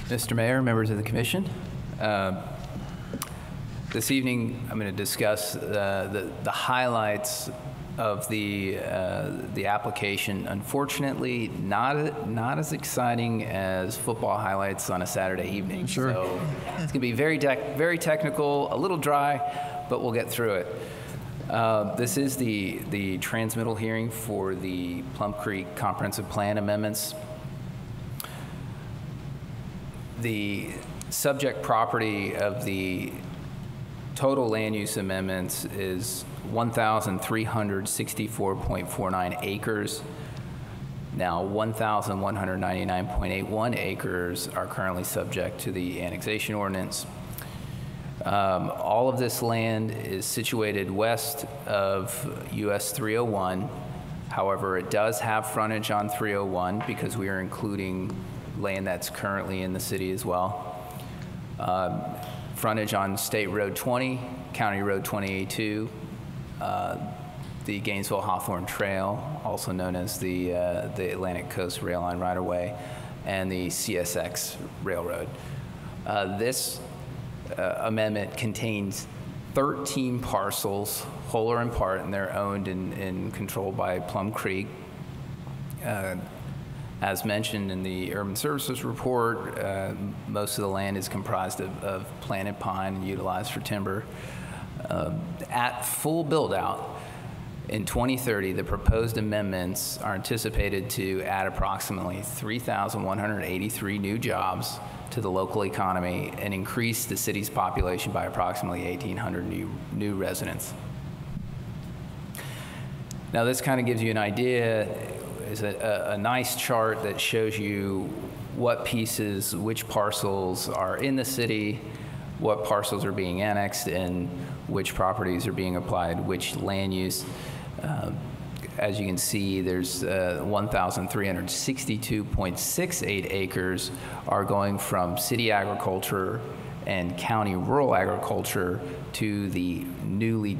Mr. Mayor, members of the Commission, this evening I'm going to discuss the highlights of the application. Unfortunately, not as exciting as football highlights on a Saturday evening. Sure. So it's going to be very technical, a little dry, but we'll get through it. This is the transmittal hearing for the Plum Creek Comprehensive Plan amendments. The subject property of the total land use amendments is 1,364.49 acres. Now, 1,199.81 acres are currently subject to the annexation ordinance. All of this land is situated west of US 301. However, it does have frontage on 301 because we are including land that's currently in the city as well. Frontage on State Road 20, County Road 20A2, the Gainesville-Hawthorne Trail, also known as the Atlantic Coast Rail Line right-of-way, and the CSX Railroad. This amendment contains 13 parcels, whole or in part, and they're owned and controlled by Plum Creek. As mentioned in the Urban Services Report, most of the land is comprised of planted pine and utilized for timber. At full build-out in 2030, the proposed amendments are anticipated to add approximately 3,183 new jobs to the local economy and increase the city's population by approximately 1,800 new residents. Now, this kind of gives you an idea. Is a nice chart that shows you what pieces, which parcels are in the city, what parcels are being annexed, and which properties are being applied, which land use. As you can see, there's 1,362.68 acres are going from city agriculture and county rural agriculture to the newly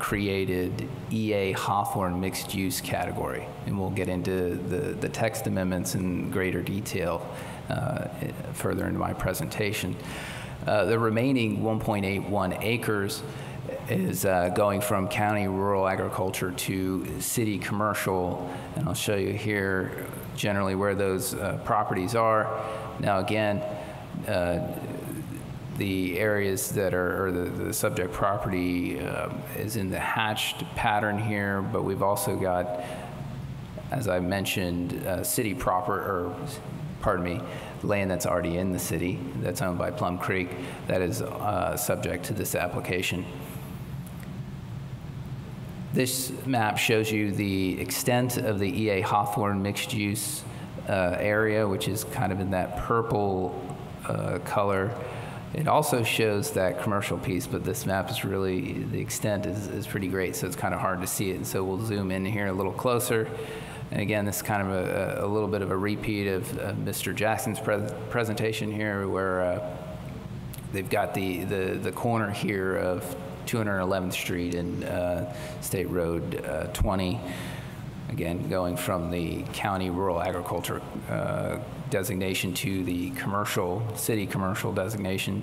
created EA Hawthorne mixed use category. And we'll get into the text amendments in greater detail further into my presentation. The remaining 1.81 acres is going from county rural agriculture to city commercial, and I'll show you here generally where those properties are. Now again, the areas that are, or the subject property is in the hatched pattern here, but we've also got, as I mentioned, city proper, or pardon me, land that's already in the city that's owned by Plum Creek that is subject to this application. This map shows you the extent of the EA Hawthorne mixed use area, which is kind of in that purple color. It also shows that commercial piece, but this map is really, the extent is pretty great, so it's kind of hard to see it. And so we'll zoom in here a little closer. And again, this is kind of a little bit of a repeat of Mr. Jackson's presentation here, where they've got the corner here of 211th Street and State Road 20. Again, going from the county rural agriculture designation to the city commercial designation.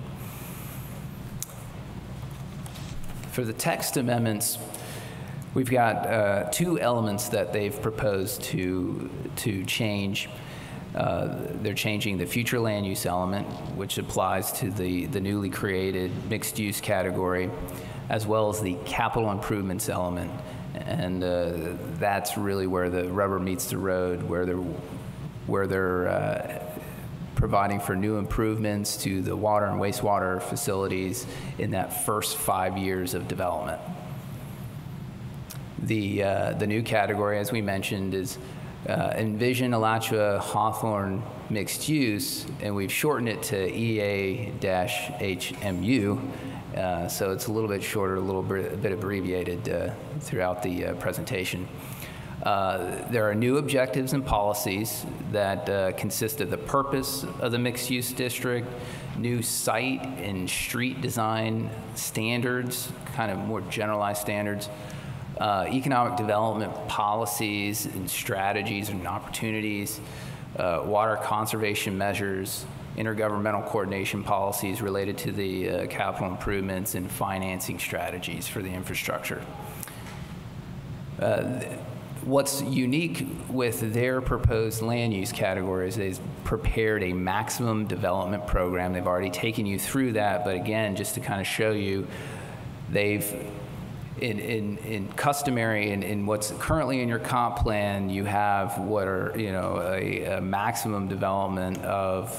For the text amendments, we've got two elements that they've proposed to change. They're changing the future land use element, which applies to the newly created mixed use category, as well as the capital improvements element. And that's really where the rubber meets the road, where they're providing for new improvements to the water and wastewater facilities in that first 5 years of development. The new category, as we mentioned, is Envision Alachua Hawthorne Mixed Use, and we've shortened it to EA-HMU. So it's a little bit shorter, a little bit abbreviated throughout the presentation. There are new objectives and policies that consist of the purpose of the mixed-use district, new site and street design standards, kind of more generalized standards, economic development policies and strategies and opportunities, water conservation measures, intergovernmental coordination policies related to the capital improvements and financing strategies for the infrastructure. What's unique with their proposed land use categories, they've prepared a maximum development program. They've already taken you through that, but again, just to kind of show you, they've, in customary, in what's currently in your comp plan, you have what are, you know, a maximum development of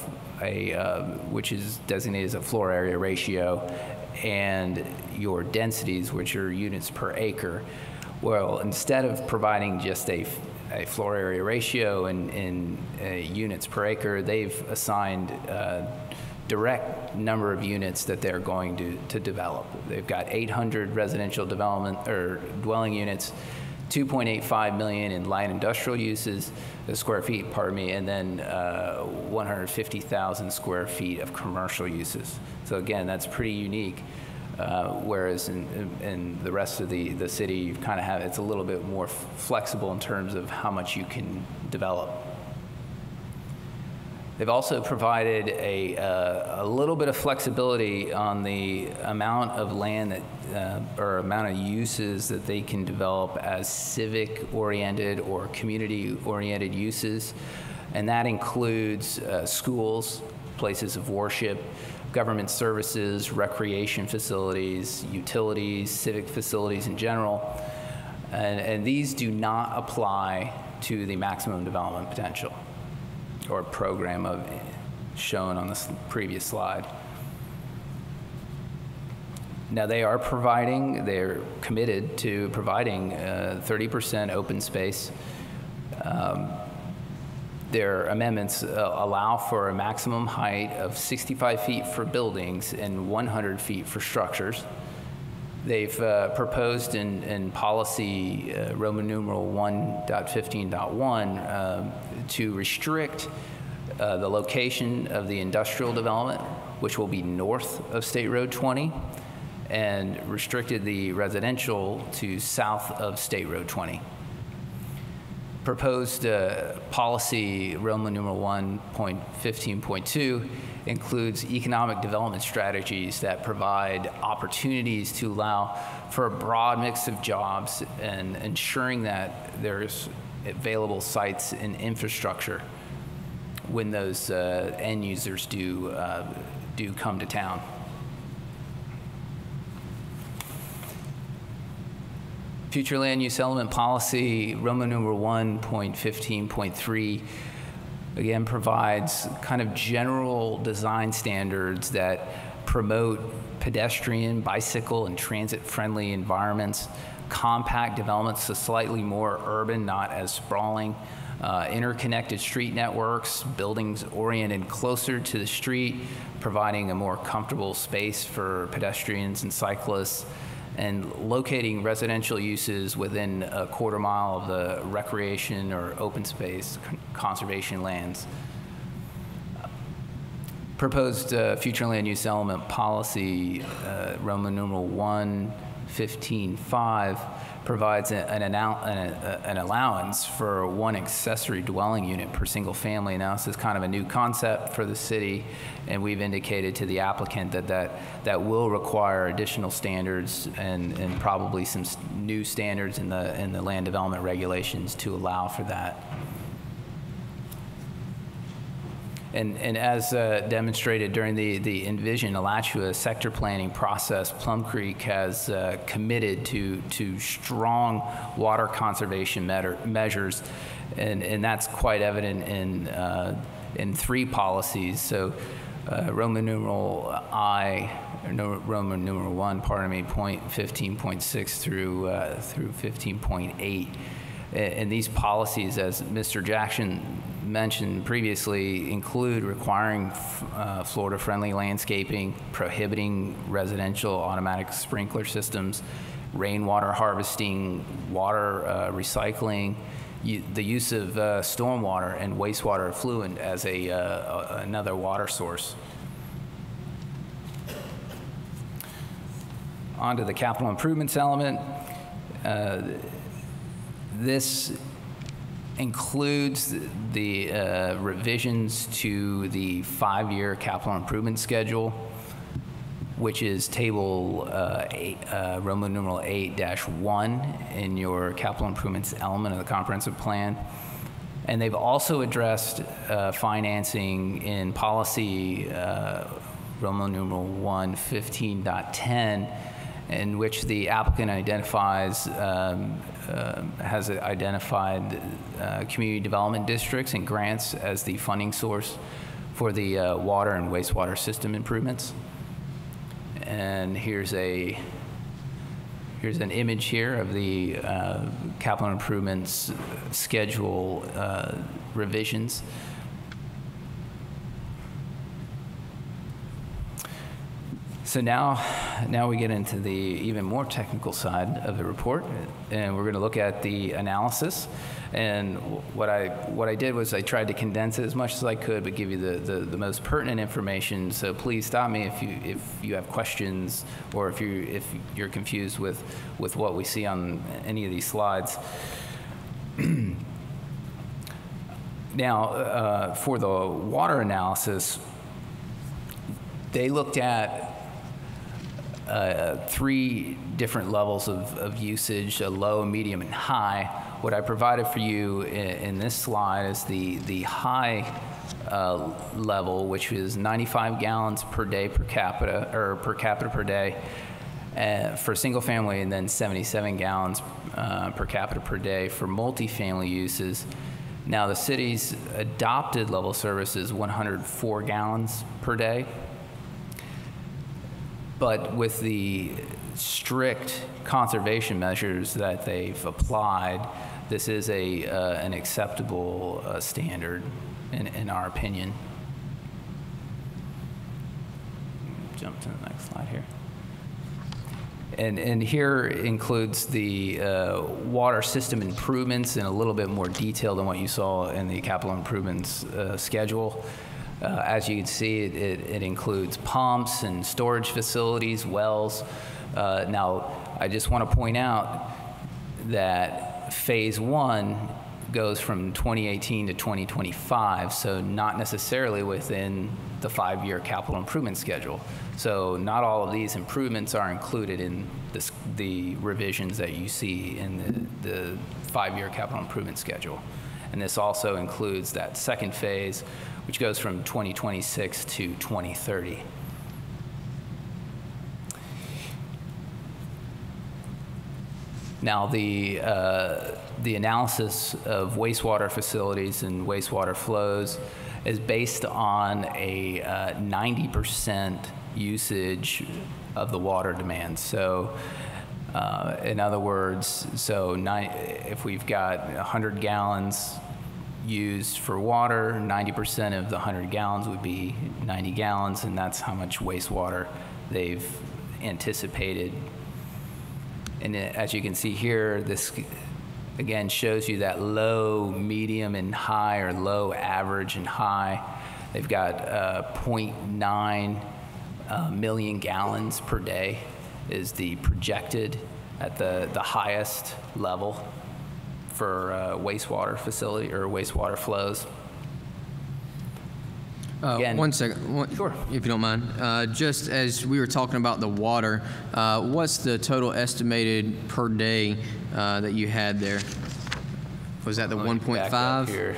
which is designated as a floor area ratio, and your densities, which are units per acre. Well, instead of providing just a floor area ratio and units per acre, they've assigned direct number of units that they're going to develop. They've got 800 residential development or dwelling units, 2.85 million in light industrial uses, square feet, pardon me, and then 150,000 square feet of commercial uses. So again, that's pretty unique. Whereas in the rest of the city, you kind of have, it's a little bit more flexible in terms of how much you can develop. They've also provided a little bit of flexibility on the amount of land that, or amount of uses that they can develop as civic-oriented or community-oriented uses, and that includes schools, places of worship, government services, recreation facilities, utilities, civic facilities in general. And these do not apply to the maximum development potential or program shown on this previous slide. Now they're committed to providing 30% open space. Their amendments allow for a maximum height of 65 feet for buildings and 100 feet for structures. They've proposed in policy Roman numeral 1.15.1 to restrict the location of the industrial development, which will be north of State Road 20, and restricted the residential to south of State Road 20. Proposed policy Roman numeral 1.15.2 includes economic development strategies that provide opportunities to allow for a broad mix of jobs and ensuring that there's available sites and infrastructure when those end users do come to town. Future land use element policy, Roman numeral 1.15.3, again provides kind of general design standards that promote pedestrian, bicycle, and transit-friendly environments, compact developments, so slightly more urban, not as sprawling, interconnected street networks, buildings oriented closer to the street, providing a more comfortable space for pedestrians and cyclists, and locating residential uses within a quarter mile of the recreation or open space conservation lands. Proposed future land use element policy, Roman numeral 1.15.5, provides an allowance for one accessory dwelling unit per single family. Now, this is kind of a new concept for the city, and we've indicated to the applicant that will require additional standards and probably some new standards in the land development regulations to allow for that. And as demonstrated during the Envision Alachua sector planning process, Plum Creek has committed to strong water conservation measures, and that's quite evident in three policies. So Roman numeral Roman numeral 1, pardon me, 15.6 through 15.8. And these policies, as Mr. Jackson mentioned previously, include requiring Florida-friendly landscaping, prohibiting residential automatic sprinkler systems, rainwater harvesting, water recycling, the use of stormwater and wastewater effluent as another water source. On to the capital improvements element. This includes the revisions to the 5-year capital improvement schedule, which is table Roman numeral 8-1 in your capital improvements element of the comprehensive plan. And they've also addressed financing in policy Roman numeral 115.10, in which the applicant identifies, has identified community development districts and grants as the funding source for the water and wastewater system improvements. And here's an image here of the capital improvements schedule revisions. So now we get into the even more technical side of the report, and we're going to look at the analysis. And what I did was I tried to condense it as much as I could, but give you the most pertinent information. So please stop me if you have questions, or if you're confused with what we see on any of these slides. Now, for the water analysis, they looked at 3 different levels of usage: a low, medium, and high. What I provided for you in this slide is the high level, which is 95 gallons per day per capita, or per capita per day for single family, and then 77 gallons per capita per day for multifamily uses. Now, the city's adopted level service is 104 gallons per day. But with the strict conservation measures that they've applied, this is an acceptable standard in our opinion. Jump to the next slide here. And here includes the water system improvements in a little bit more detail than what you saw in the capital improvements schedule. As you can see, it includes pumps and storage facilities, wells. Now, I just want to point out that phase 1 goes from 2018 to 2025, so not necessarily within the 5-year capital improvement schedule. So not all of these improvements are included in the revisions that you see in the 5-year capital improvement schedule. And this also includes that second phase, which goes from 2026 to 2030. Now, the analysis of wastewater facilities and wastewater flows is based on a 90% usage of the water demand. So, in other words, if we've got 100 gallons used for water, 90% of the 100 gallons would be 90 gallons, and that's how much wastewater they've anticipated. And as you can see here, this again shows you that low, medium, and high, or low, average, and high. They've got 0.9 million gallons per day is the projected at the highest level for wastewater facility or wastewater flows. Again, 1 second, sure. If you don't mind. Just as we were talking about the water, what's the total estimated per day that you had there? Was that the 1.5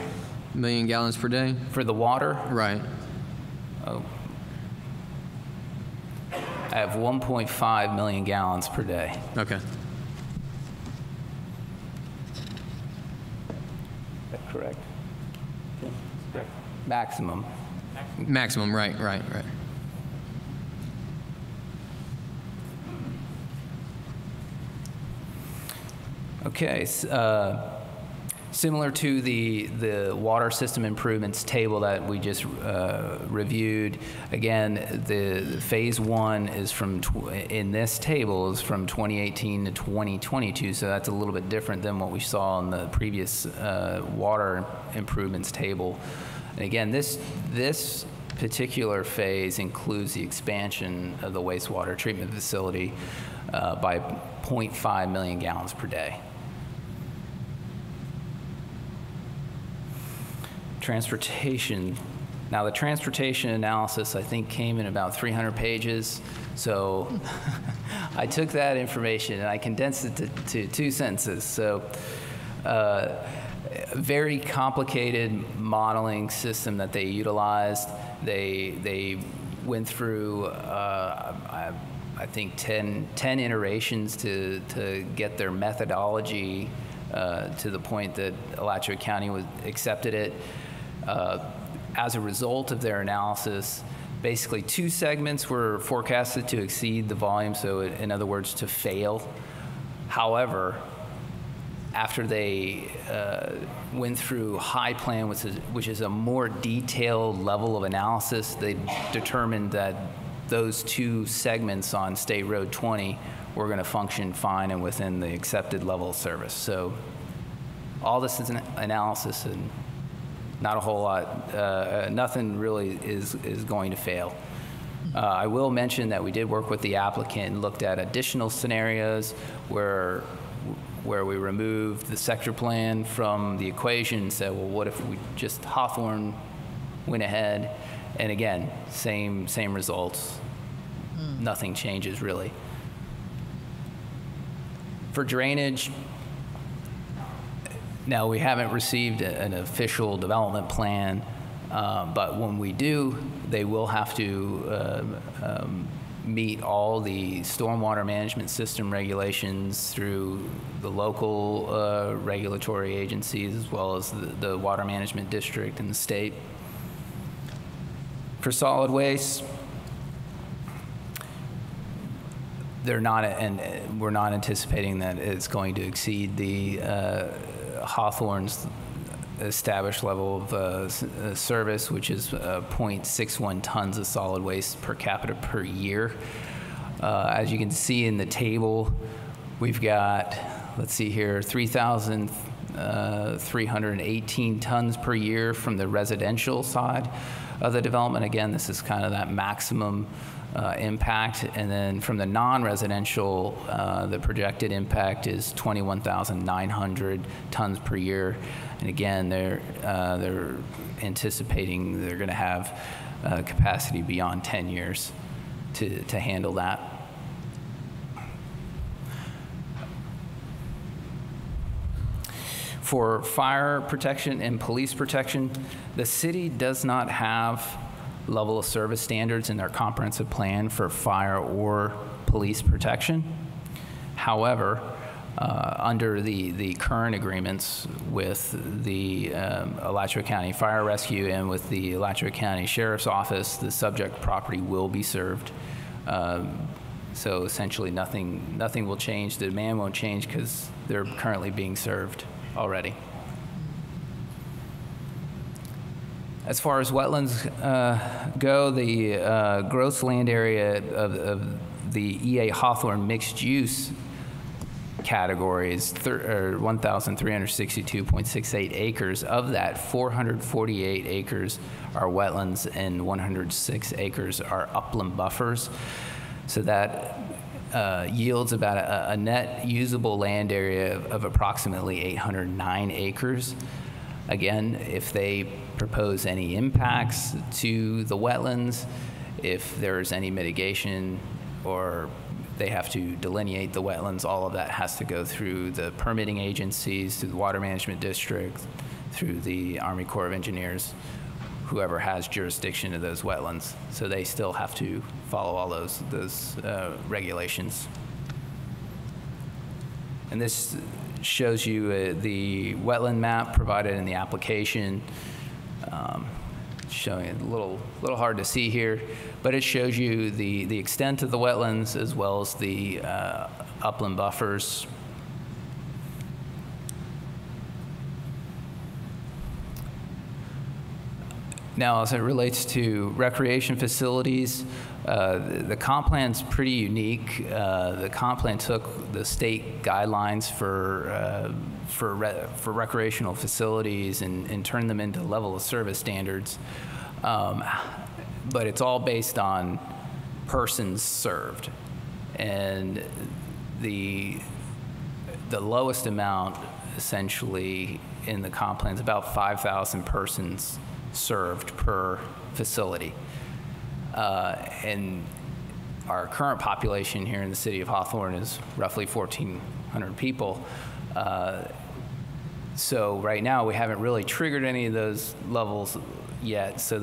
million gallons per day? For the water? Right. Oh. I have 1.5 million gallons per day. Okay. Is that correct? Maximum. Maximum, right. Okay, similar to the water system improvements table that we just reviewed, again, the phase 1 is in this table is from 2018 to 2022, so that's a little bit different than what we saw in the previous water improvements table. And again, this particular phase includes the expansion of the wastewater treatment facility by 0.5 million gallons per day. Transportation. Now, the transportation analysis, I think, came in about 300 pages. So I took that information and I condensed it to 2 sentences. So very complicated modeling system that they utilized. They went through, I think, 10 iterations to get their methodology to the point that Alachua County accepted it. As a result of their analysis, basically 2 segments were forecasted to exceed the volume, so in other words, to fail. However, after they went through high plan, which is a more detailed level of analysis, they determined that those 2 segments on State Road 20 were going to function fine and within the accepted level of service. So all this is an analysis, and not a whole lot, nothing really is going to fail. I will mention that we did work with the applicant and looked at additional scenarios where we removed the sector plan from the equation and said, well, what if we just Hawthorne went ahead? And again, same results. Nothing changes really. For drainage, now, we haven't received an official development plan, but when we do, they will have to meet all the stormwater management system regulations through the local regulatory agencies, as well as the water management district and the state. For solid waste, they're not, and we're not anticipating that it's going to exceed the Hawthorne's established level of service, which is 0.61 tons of solid waste per capita per year. As you can see in the table, we've got, let's see here, 3,318 tons per year from the residential side of the development. Again, this is kind of that maximum impact. And then from the non-residential, the projected impact is 21,900 tons per year. And again, they're anticipating they're going to have capacity beyond 10 years to handle that. For fire protection and police protection, the city does not have level of service standards in their comprehensive plan for fire or police protection. However, under the current agreements with the Alachua County Fire Rescue and with the Alachua County Sheriff's Office, the subject property will be served. So essentially nothing will change. The demand won't change because they're currently being served already. As far as wetlands go, the gross land area of the EA Hawthorne mixed use category is 1,362.68 acres. Of that, 448 acres are wetlands and 106 acres are upland buffers. So that yields about a net usable land area of approximately 809 acres. Again, if they propose any impacts to the wetlands, if there's any mitigation or they have to delineate the wetlands, all of that has to go through the permitting agencies, through the Water Management District, through the Army Corps of Engineers, whoever has jurisdiction of those wetlands. So they still have to follow all those regulations. And this shows you the wetland map provided in the application. Showing it a little hard to see here, but it shows you the extent of the wetlands as well as the upland buffers. Now, as it relates to recreation facilities, the comp plan's pretty unique. The comp plan took the state guidelines for recreational facilities and turned them into level of service standards, but it's all based on persons served, and the lowest amount essentially in the comp plan is about 5,000 persons served per facility. And our current population here in the city of Hawthorne is roughly 1,400 people. So right now we haven't really triggered any of those levels yet, so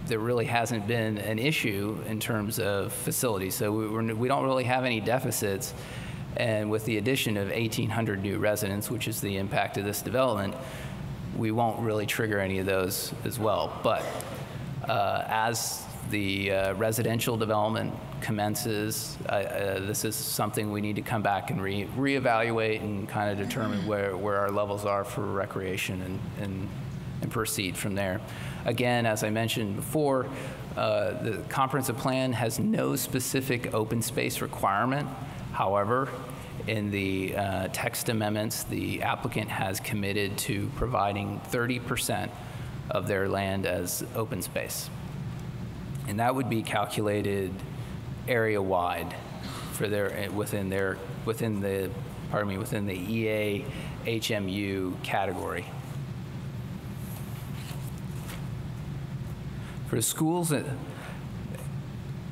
there really hasn't been an issue in terms of facilities. So we don't really have any deficits, and with the addition of 1,800 new residents, which is the impact of this development, we won't really trigger any of those as well. But as the residential development commences, this is something we need to come back and reevaluate and kind of determine where our levels are for recreation and proceed from there. Again, as I mentioned before, the comprehensive plan has no specific open space requirement. However, in the text amendments, the applicant has committed to providing 30% of their land as open space. And that would be calculated area-wide for within the EA HMU category. For schools,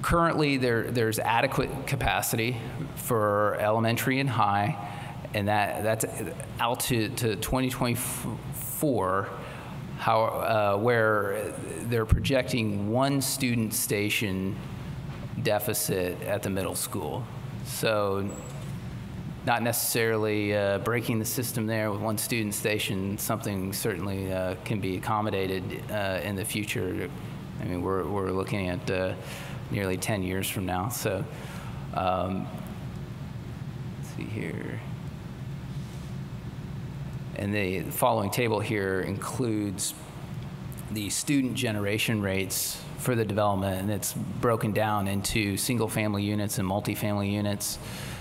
currently there's adequate capacity for elementary and high, and that's out to 2024, where they're projecting one student station deficit at the middle school. So not necessarily breaking the system there with one student station, something certainly can be accommodated in the future. I mean, we're looking at nearly 10 years from now. So let's see here. And the following table here includes the student generation rates for the development, and it's broken down into single-family units and multifamily units.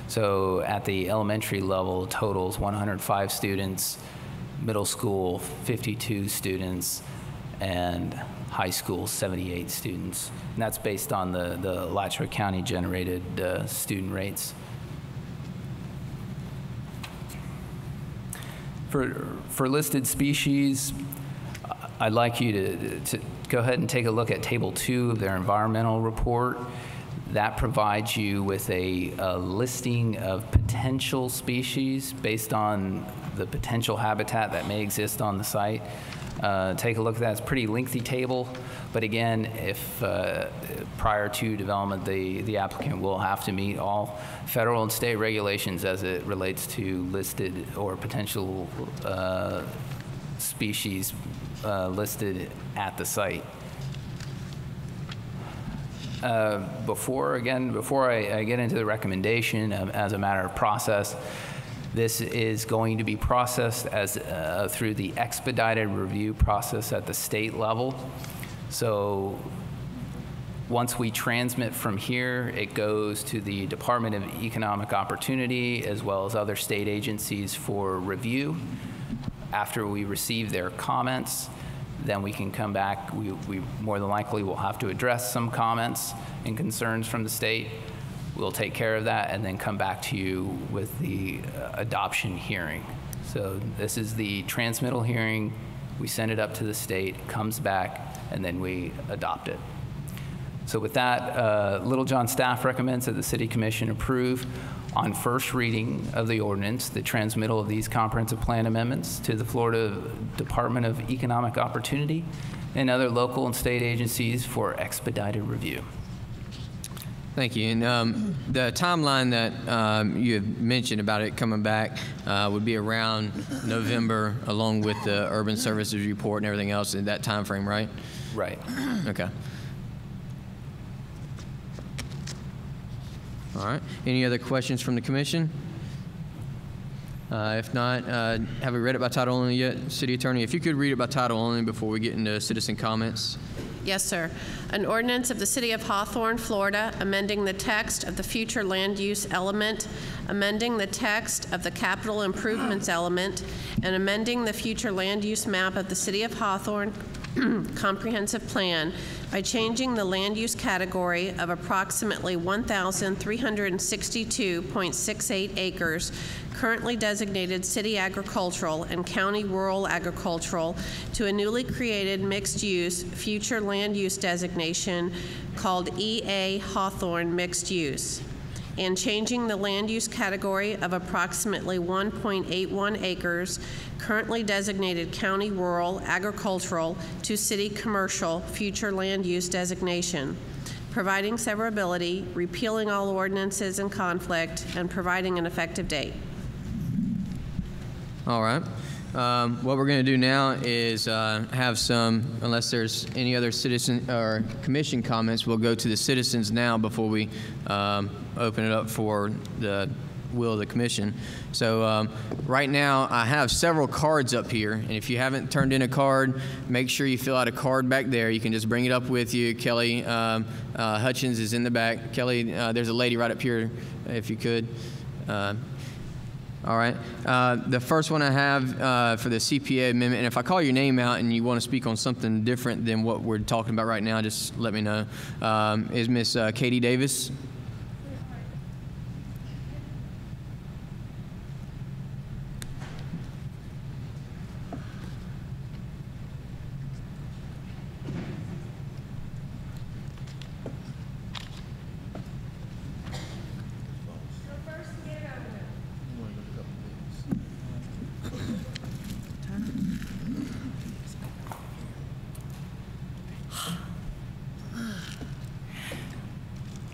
So at the elementary level, totals 105 students, middle school 52 students, and high school 78 students. And that's based on the Alachua County generated student rates. For listed species, I'd like you to go ahead and take a look at Table 2 of their environmental report. That provides you with a listing of potential species based on the potential habitat that may exist on the site. Take a look at that. It's a pretty lengthy table, but again, if prior to development, the applicant will have to meet all federal and state regulations as it relates to listed or potential species listed at the site. Before I get into the recommendation as a matter of process, this is going to be processed as through the expedited review process at the state level. So once we transmit from here, it goes to the Department of Economic Opportunity as well as other state agencies for review. After we receive their comments, then we can come back. We more than likely will have to address some comments and concerns from the state. We'll take care of that and then come back to you with the adoption hearing. So this is the transmittal hearing. We send it up to the state, it comes back, and then we adopt it. So with that, Little John staff recommends that the City Commission approve on first reading of the ordinance the transmittal of these comprehensive plan amendments to the Florida Department of Economic Opportunity and other local and state agencies for expedited review. Thank you. And the timeline that you have mentioned about it coming back would be around November, along with the urban services report and everything else in that time frame, right? Right. Okay. All right. Any other questions from the commission? If not, have we read it by title only yet? City Attorney, if you could read it by title only before we get into citizen comments. Yes, sir. An ordinance of the City of Hawthorne, Florida, amending the text of the future land use element, amending the text of the capital improvements element, and amending the future land use map of the City of Hawthorne comprehensive plan by changing the land use category of approximately 1,362.68 acres currently designated city agricultural and county rural agricultural, to a newly created mixed-use future land use designation called EA Hawthorne Mixed Use, and changing the land use category of approximately 1.81 acres currently designated county rural agricultural to city commercial future land use designation, providing severability, repealing all ordinances in conflict, and providing an effective date. All right. What we're going to do now is have some, unless there's any other citizen or commission comments, we'll go to the citizens now before we open it up for the will of the commission. So right now I have several cards up here, and if you haven't turned in a card, make sure you fill out a card back there. You can just bring it up with you. Kelly Hutchins is in the back. Kelly, there's a lady right up here, if you could. All right. The first one I have for the CPA amendment, and if I call your name out and you want to speak on something different than what we're talking about right now, just let me know, is Miss Katie Davis.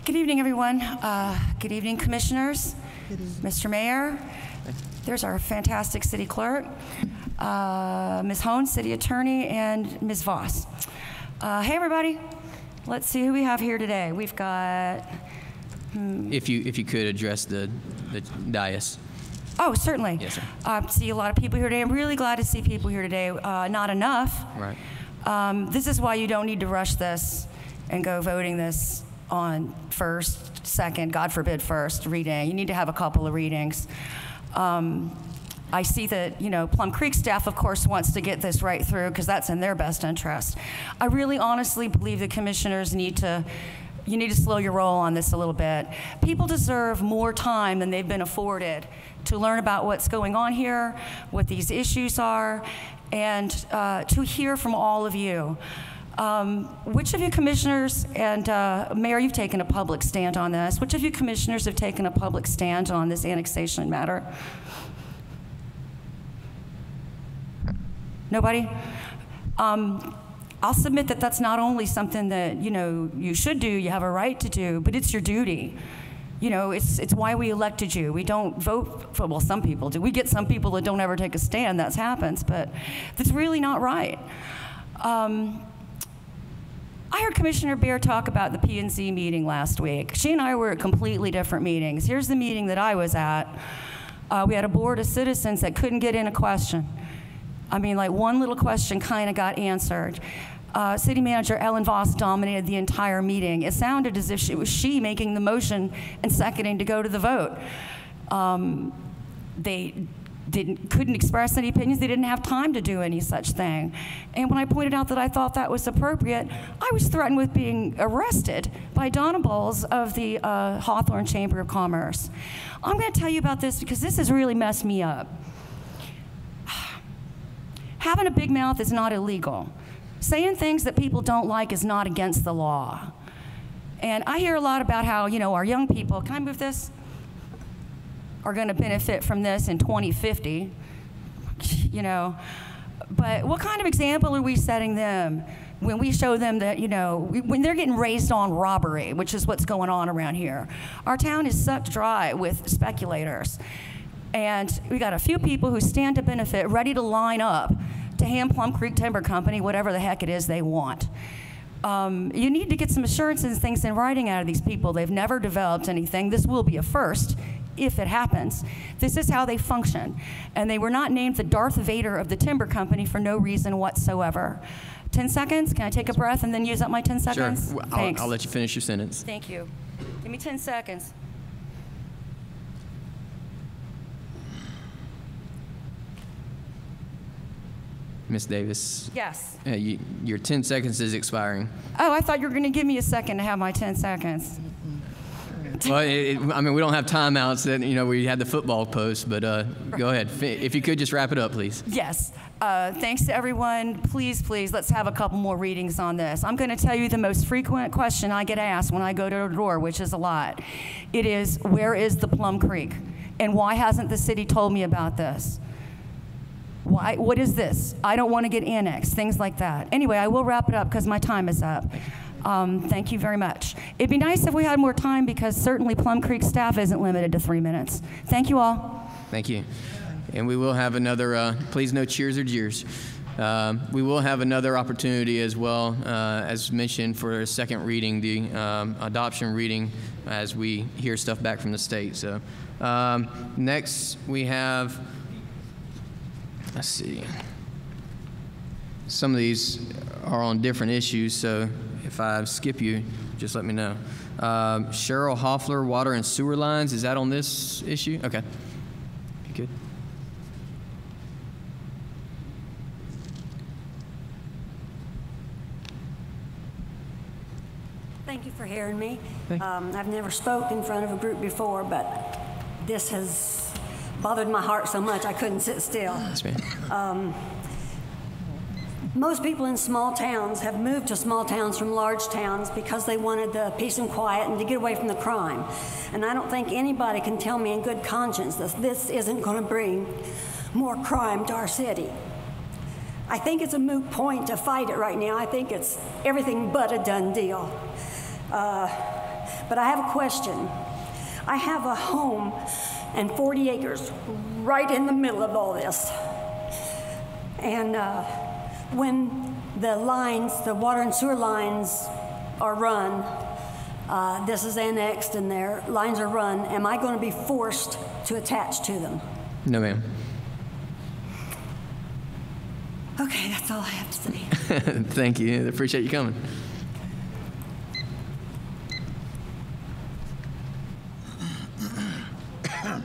Good evening, everyone. Good evening, commissioners, Mr. Mayor. There's our fantastic city clerk, Ms. Hone, city attorney, and Ms. Voss. Hey, everybody. Let's see who we have here today. We've got... If you could address the dais. Oh, certainly. Yes, sir. See a lot of people here today. I'm really glad to see people here today. Not enough. Right. This is why you don't need to rush this and go voting this on first, second, God forbid first reading. You need to have a couple of readings. I see that, Plum Creek staff, of course, wants to get this right through because that's in their best interest. I really honestly believe the commissioners you need to slow your roll on this a little bit. People deserve more time than they've been afforded to learn about what's going on here, what these issues are, and to hear from all of you. Which of you commissioners, and Mayor, you've taken a public stand on this, which of you commissioners have taken a public stand on this annexation matter? Nobody? I'll submit that that's not only something that, you should do, you have a right to do, but it's your duty. It's why we elected you. We don't vote for, well, some people do. We get some people that don't ever take a stand, that happens, but that's really not right. I heard Commissioner Bear talk about the P&Z meeting last week. She and I were at completely different meetings. Here's the meeting that I was at. We had a board of citizens that couldn't get in a question. I mean, like one little question kind of got answered. City Manager Ellen Voss dominated the entire meeting. It sounded as if it was she making the motion and seconding to go to the vote. They couldn't express any opinions. They didn't have time to do any such thing. And when I pointed out that I thought that was appropriate, I was threatened with being arrested by Donna Bowles of the Hawthorne Chamber of Commerce. I'm going to tell you about this because this has really messed me up. Having a big mouth is not illegal. Saying things that people don't like is not against the law. And I hear a lot about how, our young people, can I move this? Are going to benefit from this in 2050, But what kind of example are we setting them when we show them that, when they're getting raised on robbery, which is what's going on around here? Our town is sucked dry with speculators. And we got a few people who stand to benefit, ready to line up to hand Plum Creek Timber Company whatever the heck it is they want. You need to get some assurances and things in writing out of these people. They've never developed anything. This will be a first. If it happens. This is how they function. And they were not named the Darth Vader of the timber company for no reason whatsoever. 10 seconds? Can I take a breath and then use up my 10 seconds? Sure. Thanks. I'll let you finish your sentence. Thank you. Give me 10 seconds. Ms. Davis. Yes. Your 10 seconds is expiring. Oh, I thought you were going to give me a second to have my 10 seconds. Well, I mean, we don't have timeouts that, we had the football post, but go ahead. If you could just wrap it up, please. Yes. Thanks to everyone. Please, let's have a couple more readings on this. I'm going to tell you the most frequent question I get asked when I go to a door, which is a lot. It is, where is the Plum Creek? And why hasn't the city told me about this? Why? What is this? I don't want to get annexed, things like that. Anyway, I will wrap it up because my time is up. Thank you very much. It'd be nice if we had more time because certainly Plum Creek staff isn't limited to 3 minutes. Thank you all. Thank you. And we will have another, please no cheers or jeers. We will have another opportunity as well, as mentioned, for a second reading, the adoption reading, as we hear stuff back from the state. So next we have, let's see, some of these are on different issues, so if I skip you, just let me know. Cheryl Hoffler, water and sewer lines, is that on this issue? Okay, good. Thank you for hearing me. I've never spoken in front of a group before, but this has bothered my heart so much I couldn't sit still. Yes, ma'am. Most people in small towns have moved to small towns from large towns because they wanted the peace and quiet and to get away from the crime. And I don't think anybody can tell me in good conscience that this isn't going to bring more crime to our city. I think it's a moot point to fight it right now. I think it's everything but a done deal. But I have a question. I have a home and 40 acres right in the middle of all this. And when the lines, the water and sewer lines are run, this is annexed and their lines are run, am I going to be forced to attach to them? No, ma'am. Okay, that's all I have to say. Thank you. I appreciate you coming.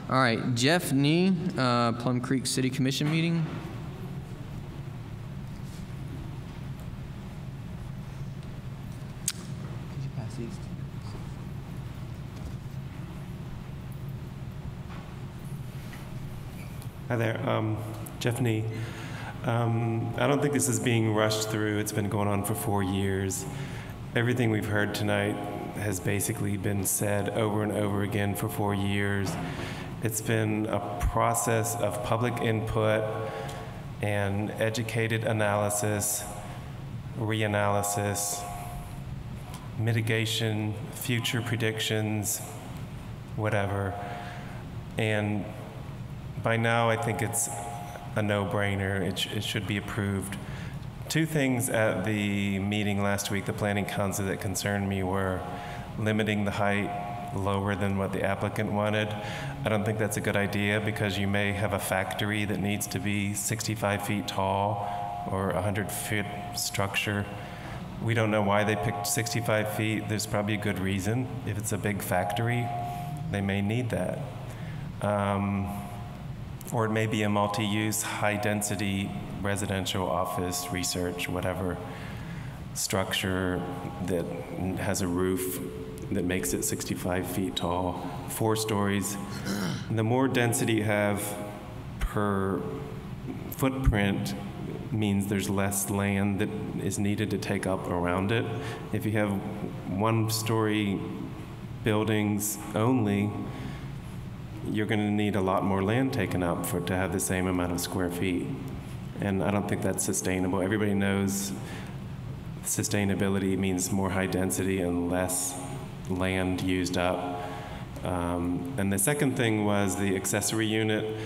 All right, Jeff Nee, Plum Creek City Commission meeting. Hi there, Jeff Nee. I don't think this is being rushed through. It's been going on for 4 years. Everything we've heard tonight has basically been said over and over again for 4 years. It's been a process of public input and educated analysis, reanalysis, mitigation, future predictions, whatever. And by now, I think it's a no-brainer. It should be approved. Two things at the meeting last week, the Planning Council, that concerned me were limiting the height lower than what the applicant wanted. I don't think that's a good idea because you may have a factory that needs to be 65 feet tall or a 100-foot structure. We don't know why they picked 65 feet. There's probably a good reason. If it's a big factory, they may need that. Or it may be a multi-use, high-density residential office, research, whatever structure that has a roof that makes it 65 feet tall, 4 stories. The more density you have per footprint means there's less land that is needed to take up around it. If you have 1-story buildings only, you're going to need a lot more land taken up to have the same amount of square feet. And I don't think that's sustainable. Everybody knows sustainability means more high density and less land used up. And the second thing was the accessory unit.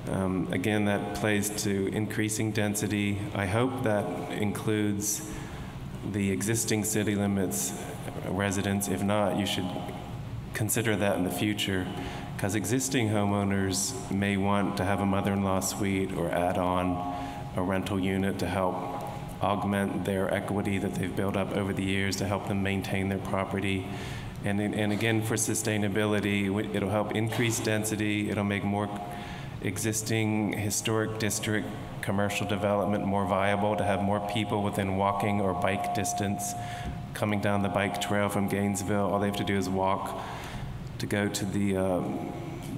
Again, that plays to increasing density. I hope that includes the existing city limits residents. If not, you should consider that in the future, because existing homeowners may want to have a mother-in-law suite or add on a rental unit to help augment their equity that they've built up over the years to help them maintain their property. And again, for sustainability, it'll help increase density. It'll make more existing historic district commercial development more viable to have more people within walking or bike distance coming down the bike trail from Gainesville. All they have to do is walk to go to the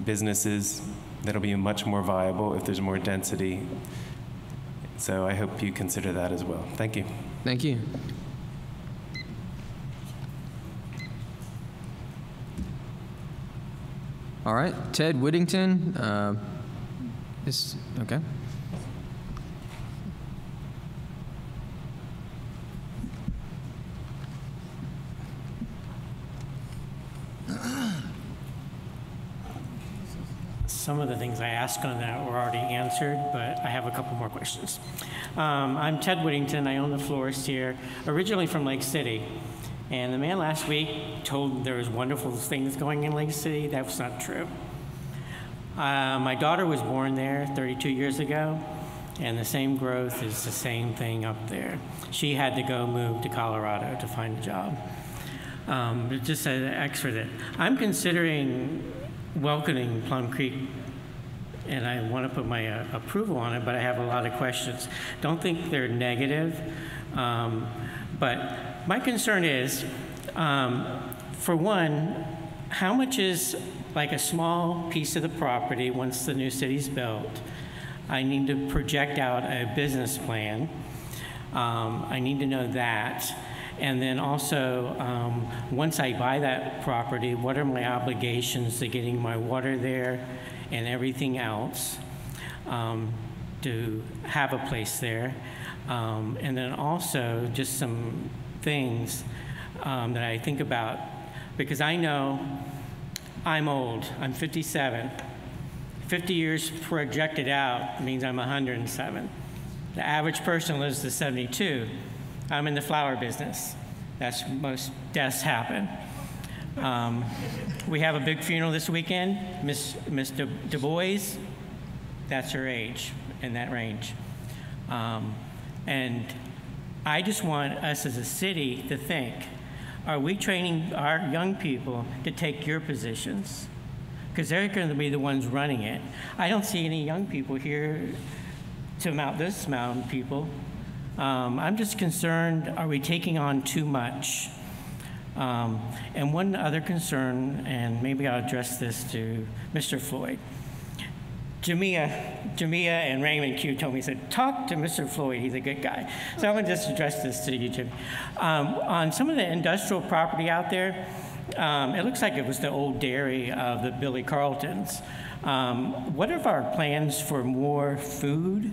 businesses. That'll be much more viable if there's more density. So I hope you consider that as well. Thank you. Thank you. All right, Ted Whittington. Okay. Some of the things I asked on that were already answered, but I have a couple more questions. I'm Ted Whittington. I own the florist here, originally from Lake City. And the man last week told there was wonderful things going in Lake City. That was not true. My daughter was born there 32 years ago, and the same growth is the same thing up there. She had to go move to Colorado to find a job. But just an extra that I'm considering welcoming Plum Creek, and I want to put my approval on it, but I have a lot of questions. Don't think they're negative, but my concern is, for one, how much is like a small piece of the property once the new city's built? I need to project out a business plan. I need to know that. And then also, once I buy that property, what are my obligations to getting my water there and everything else to have a place there? And then also just some things that I think about, because I know I'm old. I'm 57. 50 years projected out means I'm 107. The average person lives to 72. I'm in the flower business. That's most deaths happen. We have a big funeral this weekend. Miss Du Bois, that's her age, in that range. And I just want us as a city to think, are we training our young people to take your positions? Because they're going to be the ones running it. I don't see any young people here to mount this amount of people. I'm just concerned, are we taking on too much? And one other concern, and maybe I'll address this to Mr. Floyd. Jamia and Raymond Q told me, said, talk to Mr. Floyd, he's a good guy. So I'm gonna just address this to you, Jim. On some of the industrial property out there, it looks like it was the old dairy of the Billy Carltons. What are our plans for more food?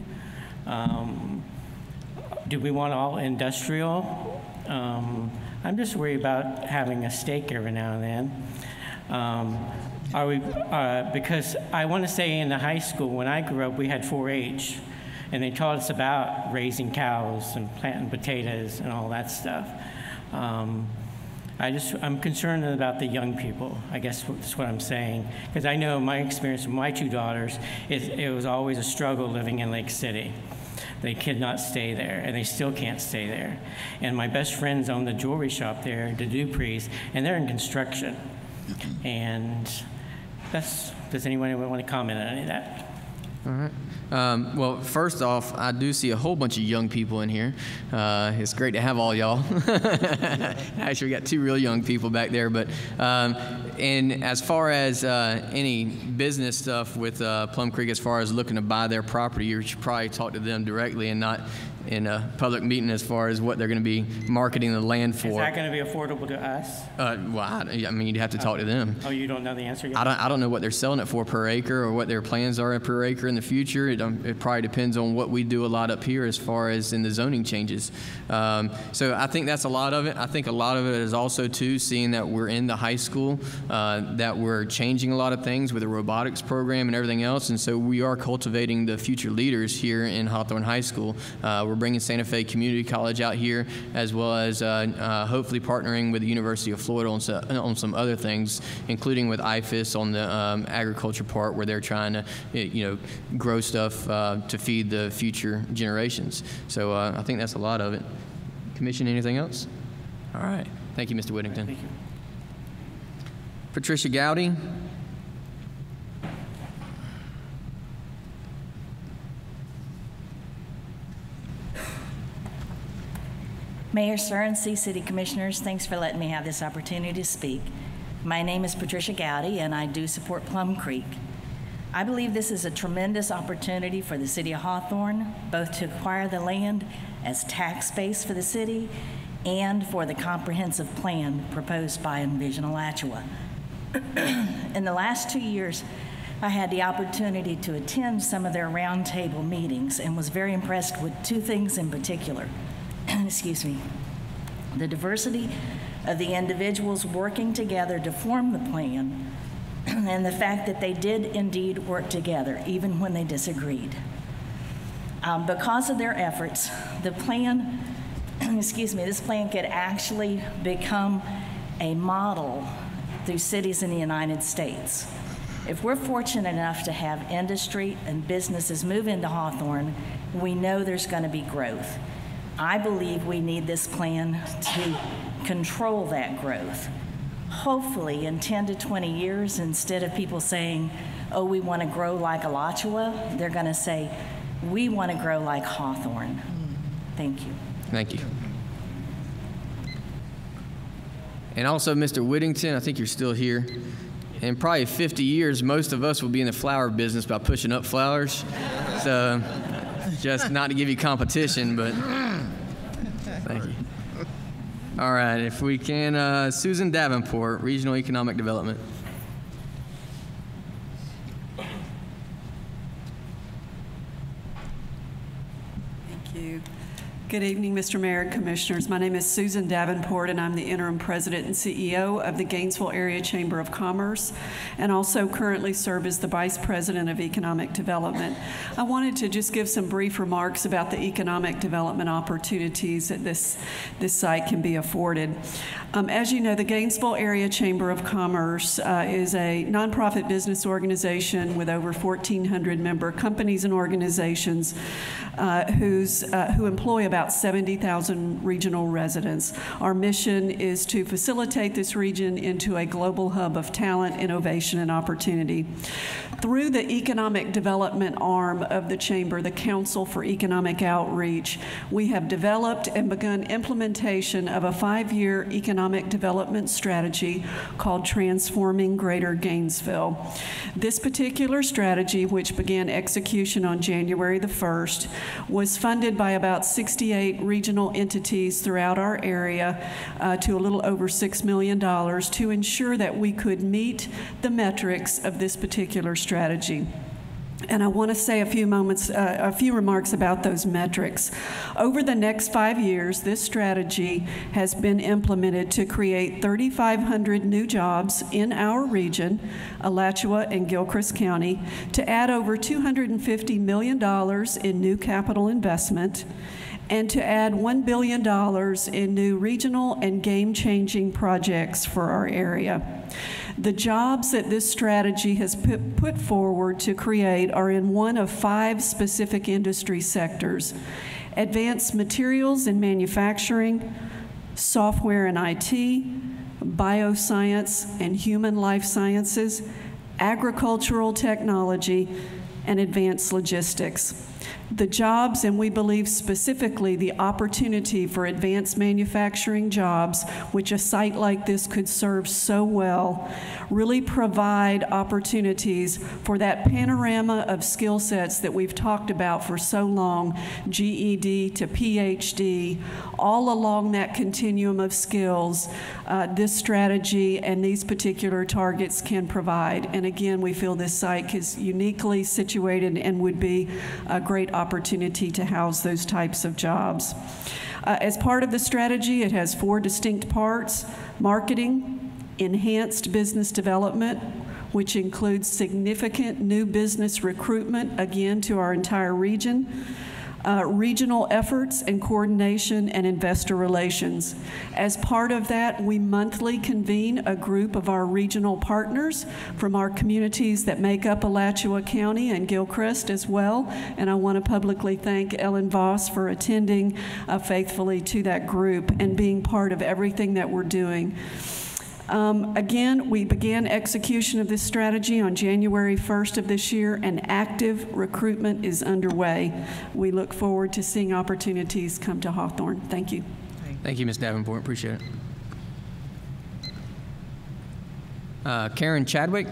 Do we want all industrial? I'm just worried about having a steak every now and then. Are we, because I want to say in the high school, when I grew up, we had 4-H, and they taught us about raising cows and planting potatoes and all that stuff. I'm concerned about the young people. I guess that's what I'm saying. Because I know my experience with my two daughters, it was always a struggle living in Lake City. They could not stay there, and they still can't stay there. And my best friends own the jewelry shop there, the Dupree's, and they're in construction. And does anyone want to comment on any of that? All right. Well, first off, I do see a whole bunch of young people in here. It's great to have all y'all. Actually, we got 2 real young people back there. But and as far as any business stuff with Plum Creek, as far as looking to buy their property, you should probably talk to them directly and not in a public meeting as far as what they're going to be marketing the land for. Is that going to be affordable to us? Well, I mean, you'd have to talk to them. Oh, you don't know the answer yet? I don't know what they're selling it for per acre or what their plans are per acre in the future. It probably depends on what we do a lot up here as far as in the zoning changes. So I think that's a lot of it. I think a lot of it is also, too, seeing that we're in the high school, that we're changing a lot of things with the robotics program and everything else. And so we are cultivating the future leaders here in Hawthorne High School. We're bringing Santa Fe Community College out here, as well as hopefully partnering with the University of Florida on some other things, including with IFAS on the agriculture part, where they're trying to, grow stuff to feed the future generations. So I think that's a lot of it. Commission, anything else? All right. Thank you, Mr. Whittington. Thank you. Patricia Gowdy. Mayor Sir and City Commissioners, thanks for letting me have this opportunity to speak. My name is Patricia Gowdy, and I do support Plum Creek. I believe this is a tremendous opportunity for the city of Hawthorne, both to acquire the land as tax base for the city and for the comprehensive plan proposed by Envision Alachua. In the last 2 years, I had the opportunity to attend some of their roundtable meetings and was very impressed with two things in particular. Excuse me. The diversity of the individuals working together to form the plan, and the fact that they did indeed work together, even when they disagreed. Because of their efforts, the plan, excuse me, this plan could actually become a model through cities in the United States. If we're fortunate enough to have industry and businesses move into Hawthorne, we know there's going to be growth. I believe we need this plan to control that growth. Hopefully in 10 to 20 years, instead of people saying, oh, we want to grow like Alachua, they're going to say, we want to grow like Hawthorne. Thank you. Thank you. And also, Mr. Whittington, I think you're still here. In probably 50 years, most of us will be in the flower business by pushing up flowers. So, just not to give you competition, but thank you. All right, if we can, Susan Davenport, Regional Economic Development. Thank you. Good evening, Mr. Mayor and Commissioners. My name is Susan Davenport, and I'm the Interim President and CEO of the Gainesville Area Chamber of Commerce, and also currently serve as the Vice President of Economic Development. I wanted to just give some brief remarks about the economic development opportunities that this site can be afforded. As you know, the Gainesville Area Chamber of Commerce is a nonprofit business organization with over 1,400 member companies and organizations who employ about 70,000 regional residents. Our mission is to facilitate this region into a global hub of talent, innovation, and opportunity. Through the economic development arm of the Chamber, the Council for Economic Outreach, we have developed and begun implementation of a 5-year economic development strategy called Transforming Greater Gainesville. This particular strategy, which began execution on January the 1st, was funded by about 68 regional entities throughout our area to a little over $6 million to ensure that we could meet the metrics of this particular strategy. And I want to say a few remarks about those metrics. Over the next 5 years, this strategy has been implemented to create 3,500 new jobs in our region, Alachua and Gilchrist County, to add over $250 million in new capital investment, and to add $1 billion in new regional and game-changing projects for our area. The jobs that this strategy has put forward to create are in one of 5 specific industry sectors: advanced materials and manufacturing, software and IT, bioscience and human life sciences, agricultural technology, and advanced logistics. The jobs, and we believe specifically the opportunity for advanced manufacturing jobs, which a site like this could serve so well, really provide opportunities for that panorama of skill sets that we've talked about for so long, GED to PhD, all along that continuum of skills, this strategy and these particular targets can provide. And again, we feel this site is uniquely situated and would be a great opportunity to house those types of jobs. As part of the strategy, it has 4 distinct parts: marketing, enhanced business development, which includes significant new business recruitment, again, to our entire region, regional efforts and coordination, and investor relations. As part of that, we monthly convene a group of our regional partners from our communities that make up Alachua County and Gilchrist as well, and I want to publicly thank Ellen Voss for attending faithfully to that group and being part of everything that we're doing. Again, we began execution of this strategy on January 1st of this year, and active recruitment is underway. We look forward to seeing opportunities come to Hawthorne. Thank you. Thank you, Ms. Davenport. Appreciate it. Karen Chadwick?